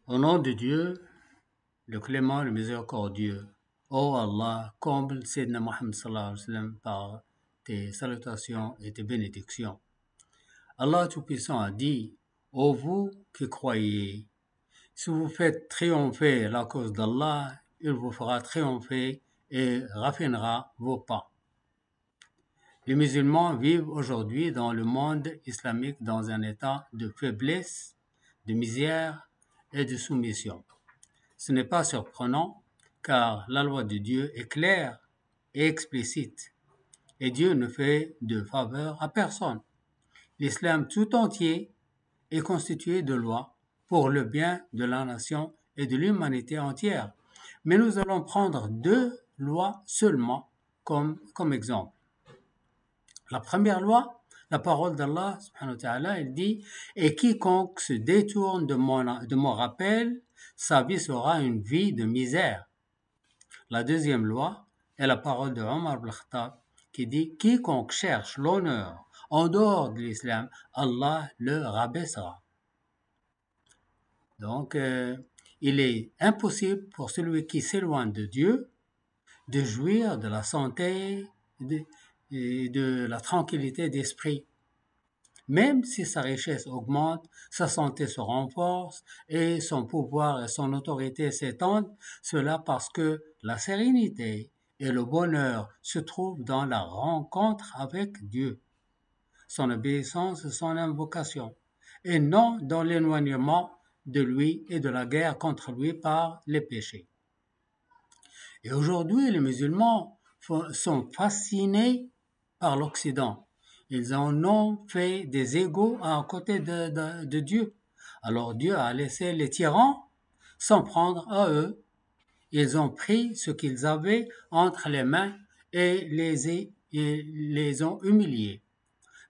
Au nom de Dieu, le clément, le miséricordieux. Ô Allah, comble Sayyidina Muhammad sallallahu alayhi wa sallam par tes salutations et tes bénédictions. Allah Tout-Puissant a dit, ô vous qui croyez, si vous faites triompher la cause d'Allah, il vous fera triompher et raffinera vos pas. Les musulmans vivent aujourd'hui dans le monde islamique dans un état de faiblesse, de misère et de soumission. Ce n'est pas surprenant, car la loi de Dieu est claire et explicite, et Dieu ne fait de faveur à personne. L'islam tout entier est constitué de lois pour le bien de la nation et de l'humanité entière. Mais nous allons prendre 2 lois seulement comme exemple. La première loi, la parole d'Allah, subhanahu wa ta'ala, elle dit « Et quiconque se détourne de mon rappel, sa vie sera une vie de misère. » La deuxième loi est la parole de Omar ibn Khattab qui dit « Quiconque cherche l'honneur en dehors de l'islam, Allah le rabaissera. » Donc, il est impossible pour celui qui s'éloigne de Dieu de jouir de la santé et de la tranquillité d'esprit. Même si sa richesse augmente, sa santé se renforce et son pouvoir et son autorité s'étendent, cela parce que la sérénité et le bonheur se trouvent dans la rencontre avec Dieu, son obéissance et son invocation, et non dans l'éloignement de lui et de la guerre contre lui par les péchés. Et aujourd'hui, les musulmans sont fascinés par l'Occident. Ils en ont fait des égaux à côté de Dieu. Alors Dieu a laissé les tyrans s'en prendre à eux. Ils ont pris ce qu'ils avaient entre les mains et les ont humiliés.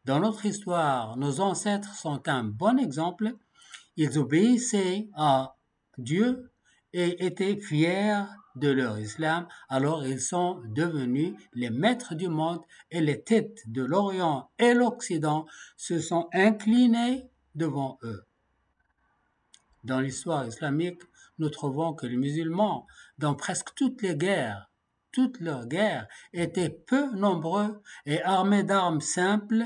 Dans notre histoire, nos ancêtres sont un bon exemple. Ils obéissaient à Dieu et étaient fiers de leur islam, alors ils sont devenus les maîtres du monde et les têtes de l'Orient et l'Occident se sont inclinés devant eux. Dans l'histoire islamique, nous trouvons que les musulmans, dans presque toutes leurs guerres, étaient peu nombreux et armés d'armes simples.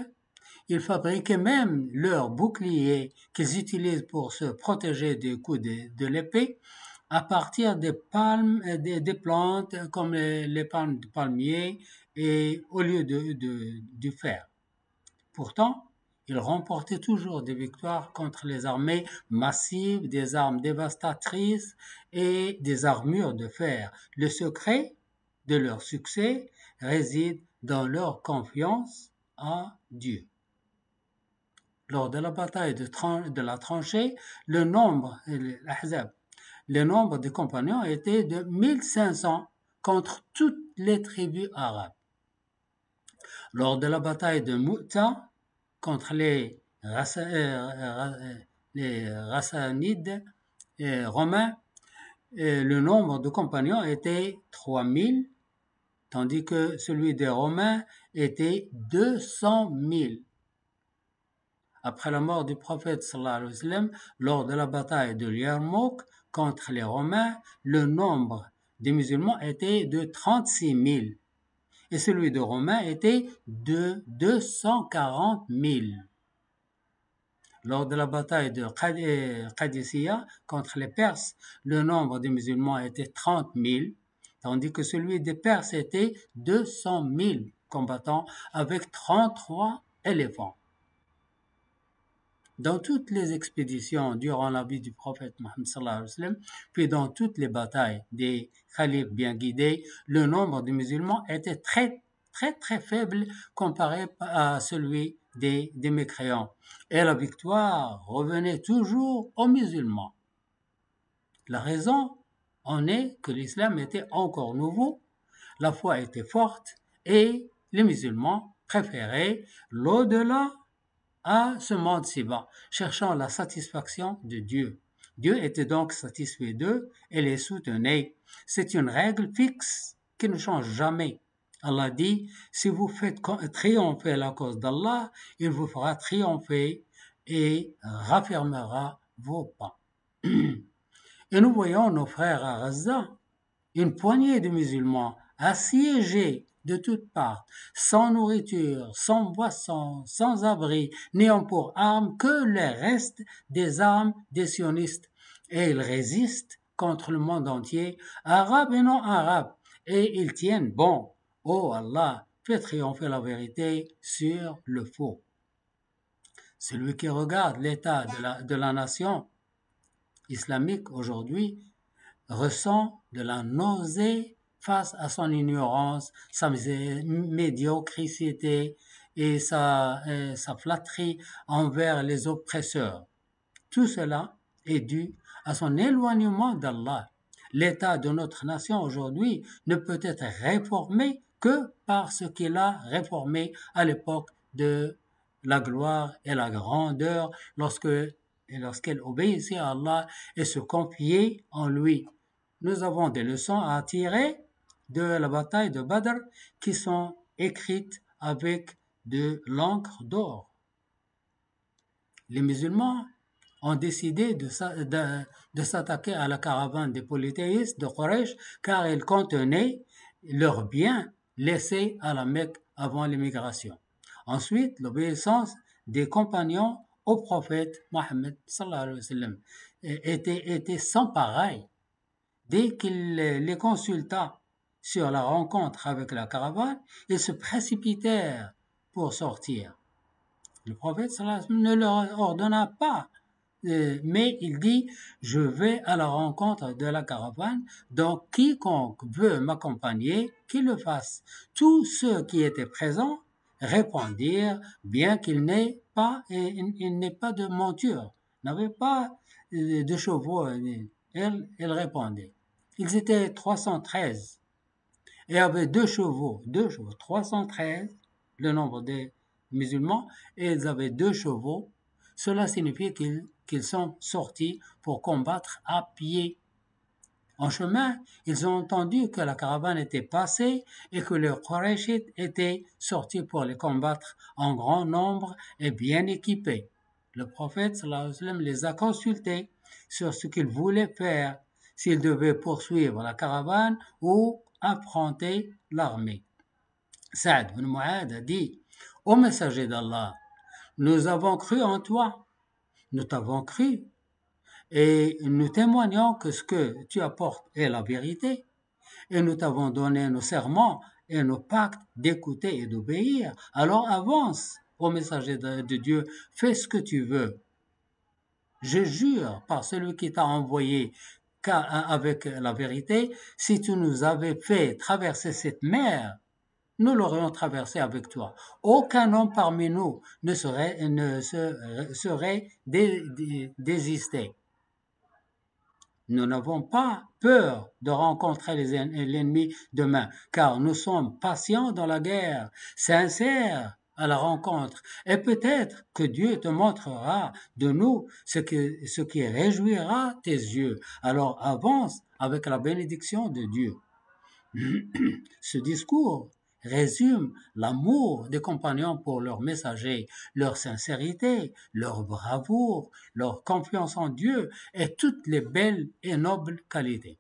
Ils fabriquaient même leurs boucliers qu'ils utilisent pour se protéger des coups de l'épée à partir des palmes, des plantes comme les palmes de palmier et au lieu du fer. Pourtant, ils remportaient toujours des victoires contre les armées massives, des armes dévastatrices et des armures de fer. Le secret de leur succès réside dans leur confiance en Dieu. Lors de la bataille de la tranchée, le nombre des compagnons était de 1500 contre toutes les tribus arabes. Lors de la bataille de Mu'ta contre les Rassanides romains, le nombre de compagnons était 3000, tandis que celui des Romains était 200 000. Après la mort du prophète sallallahu alayhi wa sallam, lors de la bataille de Yarmouk contre les Romains, le nombre des musulmans était de 36 000 et celui des Romains était de 240 000. Lors de la bataille de Qadisiyah contre les Perses, le nombre des musulmans était 30 000, tandis que celui des Perses était 200 000 combattants avec 33 éléphants. Dans toutes les expéditions durant la vie du prophète Mohammed sallallahu alayhi wa sallam, puis dans toutes les batailles des khalifes bien guidés, le nombre de musulmans était très faible comparé à celui des mécréants. Et la victoire revenait toujours aux musulmans. La raison en est que l'islam était encore nouveau, la foi était forte et les musulmans préféraient l'au-delà à ce monde ci-bas, cherchant la satisfaction de Dieu. Dieu était donc satisfait d'eux et les soutenait. C'est une règle fixe qui ne change jamais. Allah dit, si vous faites triompher la cause d'Allah, il vous fera triompher et raffermera vos pas. Et nous voyons nos frères à Gaza, une poignée de musulmans assiégés de toutes parts, sans nourriture, sans boisson, sans abri, n'ayant pour armes que les restes des armes des sionistes. Et ils résistent contre le monde entier, arabes et non arabes, et ils tiennent bon. Oh Allah, fais triompher la vérité sur le faux. Celui qui regarde l'état de la nation islamique aujourd'hui ressent de la nausée face à son ignorance, sa médiocrité et sa flatterie envers les oppresseurs. Tout cela est dû à son éloignement d'Allah. L'état de notre nation aujourd'hui ne peut être réformé que par ce qu'il a réformé à l'époque de la gloire et la grandeur lorsqu'elle obéissait à Allah et se confiait en lui. Nous avons des leçons à tirer de la bataille de Badr qui sont écrites avec de l'encre d'or. Les musulmans ont décidé de s'attaquer à la caravane des polythéistes de Quraysh car elle contenait leurs biens laissés à la Mecque avant l'émigration. Ensuite, l'obéissance des compagnons au prophète Mohammed sallallahu alayhi wa sallam était sans pareil. Dès qu'il les consulta sur la rencontre avec la caravane, ils se précipitèrent pour sortir. Le prophète sallallahu alayhi wa sallam ne leur ordonna pas, mais il dit « Je vais à la rencontre de la caravane, donc quiconque veut m'accompagner, qu'il le fasse. » Tous ceux qui étaient présents répondirent, bien qu'il n'ait pas de monture, n'avait pas de chevaux. Elle répondait. Ils étaient 313 et avaient deux chevaux, 313, le nombre des musulmans, et ils avaient 2 chevaux. Cela signifie qu'ils sont sortis pour combattre à pied. En chemin, ils ont entendu que la caravane était passée et que les Qurayshites étaient sortis pour les combattre en grand nombre et bien équipés. Le prophète sallallahu alayhi wa sallam les a consultés sur ce qu'ils voulaient faire, s'ils devaient poursuivre la caravane ou affronter l'armée. Saad ibn Mu'adh a dit « Ô messager d'Allah, nous avons cru en toi, nous t'avons cru, et nous témoignons que ce que tu apportes est la vérité, et nous t'avons donné nos serments et nos pactes d'écouter et d'obéir. Alors avance, ô messager de Dieu, fais ce que tu veux. Je jure par celui qui t'a envoyé avec la vérité, si tu nous avais fait traverser cette mer, nous l'aurions traversée avec toi. Aucun homme parmi nous ne serait désisté. Nous n'avons pas peur de rencontrer l'ennemi demain, car nous sommes patients dans la guerre, sincères à la rencontre, et peut-être que Dieu te montrera de nous ce qui réjouira tes yeux. Alors avance avec la bénédiction de Dieu. Ce discours résume l'amour des compagnons pour leurs messagers, leur sincérité, leur bravoure, leur confiance en Dieu et toutes les belles et nobles qualités.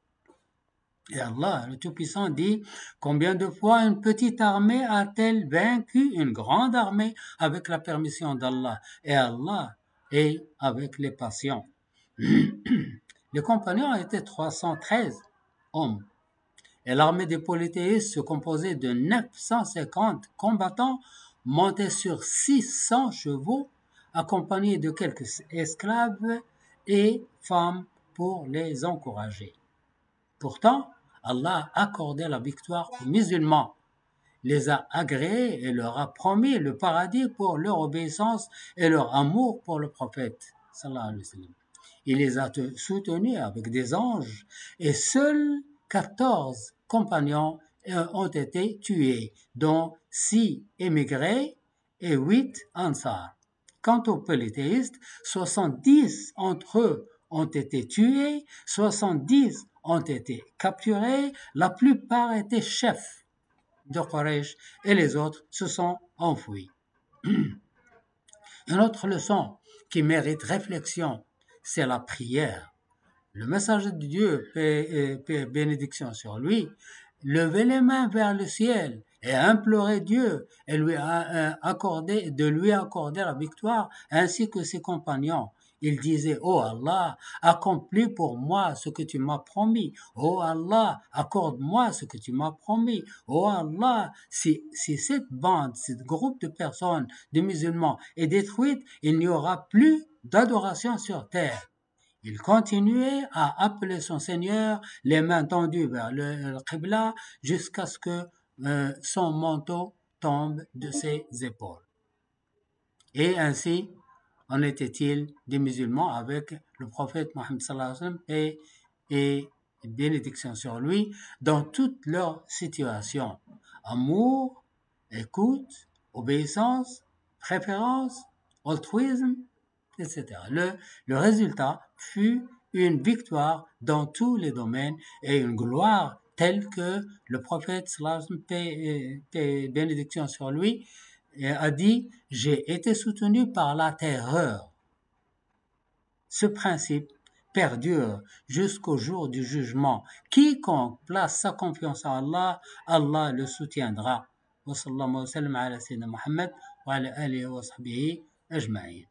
Et Allah, le Tout-Puissant, dit « Combien de fois une petite armée a-t-elle vaincu une grande armée avec la permission d'Allah? Et Allah est avec les patients. » Les compagnons étaient 313 hommes. Et l'armée des polythéistes se composait de 950 combattants montés sur 600 chevaux, accompagnés de quelques esclaves et femmes pour les encourager. Pourtant, Allah a accordé la victoire aux musulmans, les a agréés et leur a promis le paradis pour leur obéissance et leur amour pour le prophète. Il les a soutenus avec des anges et seuls 14 compagnons ont été tués, dont 6 émigrés et 8 ansars. Quant aux polythéistes, 70 entre eux ont été tués, 70 ont été capturés, la plupart étaient chefs de Quraysh et les autres se sont enfuis. Une autre leçon qui mérite réflexion, c'est la prière. le messager de Dieu, paix et bénédiction sur lui, levait les mains vers le ciel et implorait Dieu et de lui accorder la victoire ainsi que ses compagnons. Il disait, oh Allah, accomplis pour moi ce que tu m'as promis. Oh Allah, accorde-moi ce que tu m'as promis. Oh Allah, si cette bande, ce groupe de personnes, de musulmans est détruite, il n'y aura plus d'adoration sur terre. Il continuait à appeler son Seigneur, les mains tendues vers le Qibla, jusqu'à ce que son manteau tombe de ses épaules. Et ainsi en était-il des musulmans avec le prophète Mohammed sallallahu alayhi wa sallam et bénédiction sur lui dans toutes leurs situations. Amour, écoute, obéissance, préférence, altruisme, etc. Le résultat fut une victoire dans tous les domaines et une gloire telle que le prophète sallallahu alayhi wa sallam, paix et bénédiction sur lui, a dit « J'ai été soutenu par la terreur ». Ce principe perdure jusqu'au jour du jugement. Quiconque place sa confiance en Allah, Allah le soutiendra. Wa sallallahu wa sallam ala sayyidina Muhammad wa ala alihi wa sahbihi ajma'in.